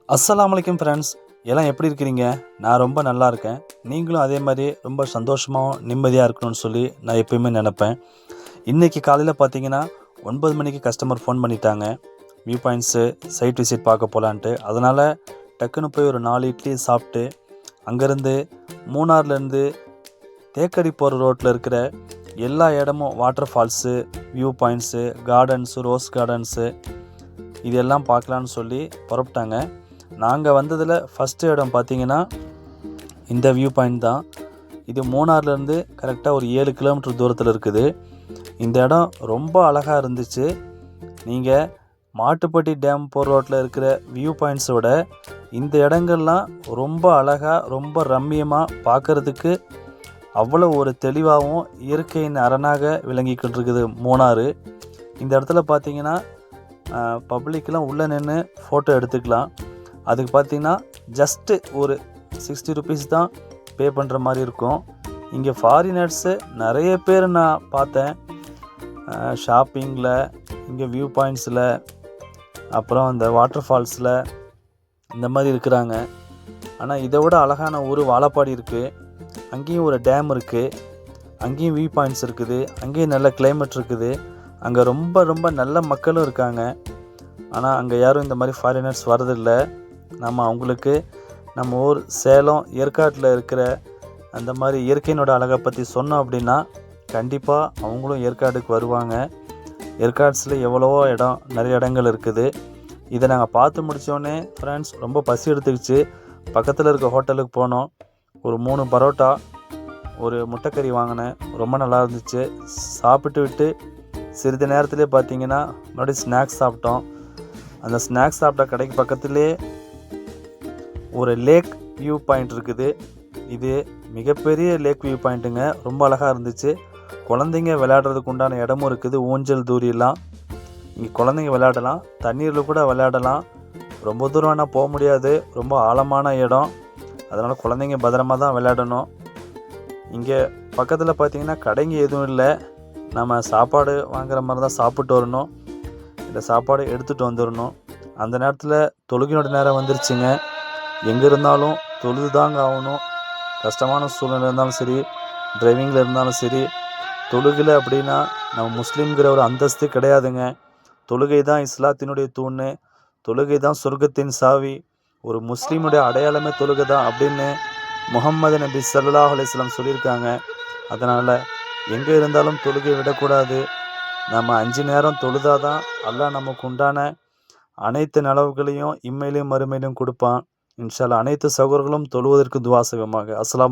அஸ்ஸலாமு அலைக்கும் ஃப்ரெண்ட்ஸ், எல்லாம் எப்படி இருக்கிறீங்க? நான் ரொம்ப நல்லா இருக்கேன். நீங்களும் அதே மாதிரி ரொம்ப சந்தோஷமாகவும் நிம்மதியாக இருக்கணும்னு சொல்லி நான் எப்பயுமே நினப்பேன். இன்றைக்கி காலையில் பார்த்தீங்கன்னா 9 மணிக்கு கஸ்டமர் ஃபோன் பண்ணிட்டாங்க. வியூ பாயிண்ட்ஸு சைட் விசிட் பார்க்க போகலான்ட்டு. அதனால் டக்குன்னு போய் ஒரு 4 இட்லி சாப்பிட்டு அங்கேருந்து மூணார்லேருந்து தேக்கடி போகிற ரோட்டில் இருக்கிற எல்லா இடமும் water falls, view points, gardens, rose gardens இதெல்லாம் பார்க்கலான்னு சொல்லி புறப்பட்டாங்க. நாங்கள் வந்ததில் ஃபஸ்ட்டு இடம் பார்த்திங்கன்னா இந்த வியூ பாயிண்ட் தான். இது மூணார்லேருந்து கரெக்டாக ஒரு 7 கிலோமீட்டர் தூரத்தில் இருக்குது. இந்த இடம் ரொம்ப அழகாக இருந்துச்சு. நீங்கள் மாட்டுப்பட்டி டேம் போகிற ரோட்டில் இருக்கிற வியூ பாயிண்ட்ஸோட இந்த இடங்கள்லாம் ரொம்ப அழகாக, ரொம்ப ரம்மியமாக பார்க்குறதுக்கு அவ்வளோ ஒரு தெளிவாகவும் இயற்கையின் அரணாக விளங்கிக்கிட்டு இருக்குது மூணாறு. இந்த இடத்துல பார்த்திங்கன்னா பப்ளிக்கெலாம் உள்ளே நின்று ஃபோட்டோ எடுத்துக்கலாம். அதுக்கு பார்த்திங்கன்னா ஜஸ்ட்டு ஒரு 60 ருபீஸ் தான் பே பண்ணுற மாதிரி இருக்கும். இங்கே ஃபாரினர்ஸு நிறைய பேர் நான் பார்த்தேன். ஷாப்பிங்கில், இங்கே வியூ பாயிண்ட்ஸில், அப்புறம் இந்த வாட்டர் ஃபால்ஸில் இந்த மாதிரி இருக்கிறாங்க. ஆனால் இதை விட அழகான ஊர் வாழப்பாடி இருக்குது. அங்கேயும் ஒரு டேம் இருக்குது, அங்கேயும் வியூ பாயிண்ட்ஸ் இருக்குது, அங்கேயும் நல்ல கிளைமேட் இருக்குது. அங்கே ரொம்ப ரொம்ப நல்ல மக்களும் இருக்காங்க. ஆனால் அங்கே யாரும் இந்த மாதிரி ஃபாரினர்ஸ் வரதில்லை. நம்ம அவங்களுக்கு நம்ம ஊர் சேலம் ஏற்காட்டில் இருக்கிற அந்த மாதிரி இயற்கையினோட அழகை பற்றி சொன்னோம் அப்படின்னா கண்டிப்பாக அவங்களும் ஏற்காடுக்கு வருவாங்க. ஏற்காட்ஸில் எவ்வளவோ நிறைய இடங்கள் இருக்குது. இதை நாங்கள் பார்த்து முடித்தோடனே ஃப்ரெண்ட்ஸ் ரொம்ப பசி எடுத்துக்கிச்சு. பக்கத்தில் இருக்க ஹோட்டலுக்கு போனோம். ஒரு 3 பரோட்டா, ஒரு முட்டைக்கறி வாங்கினேன். ரொம்ப நல்லா இருந்துச்சு. சாப்பிட்டு விட்டு சிறிது நேரத்துலேயே பார்த்திங்கன்னா மறுபடியும் ஸ்நாக்ஸ் சாப்பிட்டோம். அந்த ஸ்நாக்ஸ் சாப்பிட்ட கடைக்கு பக்கத்துலேயே ஒரு லேக் வியூ பாயிண்ட் இருக்குது. இது மிகப்பெரிய லேக் வியூ பாயிண்ட்டுங்க. ரொம்ப அழகாக இருந்துச்சு. குழந்தைங்க விளையாடுறதுக்கு உண்டான இடமும் இருக்குது. ஊஞ்சல் தூரியெல்லாம் இங்கே குழந்தைங்க விளையாடலாம். தண்ணீரில் கூட விளையாடலாம். ரொம்ப தூரம் வேணால் போக முடியாது, ரொம்ப ஆழமான இடம். அதனால் குழந்தைங்க பத்திரமா தான் விளையாடணும். இங்கே பக்கத்தில் பார்த்திங்கன்னா கடைங்க எதுவும் இல்லை. நம்ம சாப்பாடு வாங்குற மாதிரி தான் சாப்பிட்டு வரணும். இந்த சாப்பாடு எடுத்துகிட்டு வந்துடணும். அந்த நேரத்தில் தொழுகையோட நேரம் வந்துருச்சுங்க. எங்கே இருந்தாலும் தொழுது தாங்க ஆகணும். கஷ்டமான சூழ்நிலை இருந்தாலும் சரி, டிரைவிங்கில் இருந்தாலும் சரி, தொழுகலை அப்படின்னா நம்ம முஸ்லீம்கிற ஒரு அந்தஸ்து கிடையாதுங்க. தொழுகை தான் இஸ்லாத்தினுடைய தூண், தொழுகை தான் சொர்க்கத்தின் சாவி, ஒரு முஸ்லீமுடைய அடையாளமே தொழுகை தான் அப்படின்னு முஹம்மது நபி ஸல்லல்லாஹு அலைஹி வஸல்லம் சொல்லியிருக்காங்க. அதனால் எங்கே இருந்தாலும் தொழுகை விடக்கூடாது. நம்ம 5 நேரம் தொழுதாதான் அல்லாஹ் நமக்கு உண்டான அனைத்து நலவுகளையும் இம்மையிலையும் மறுமையிலையும் கொடுப்பான். இன்ஷா அல்லாஹ் அனைத்து சகோதரர்களும் தொழுவதற்கு துவா செய்வோமாக. அஸ்ஸலாமு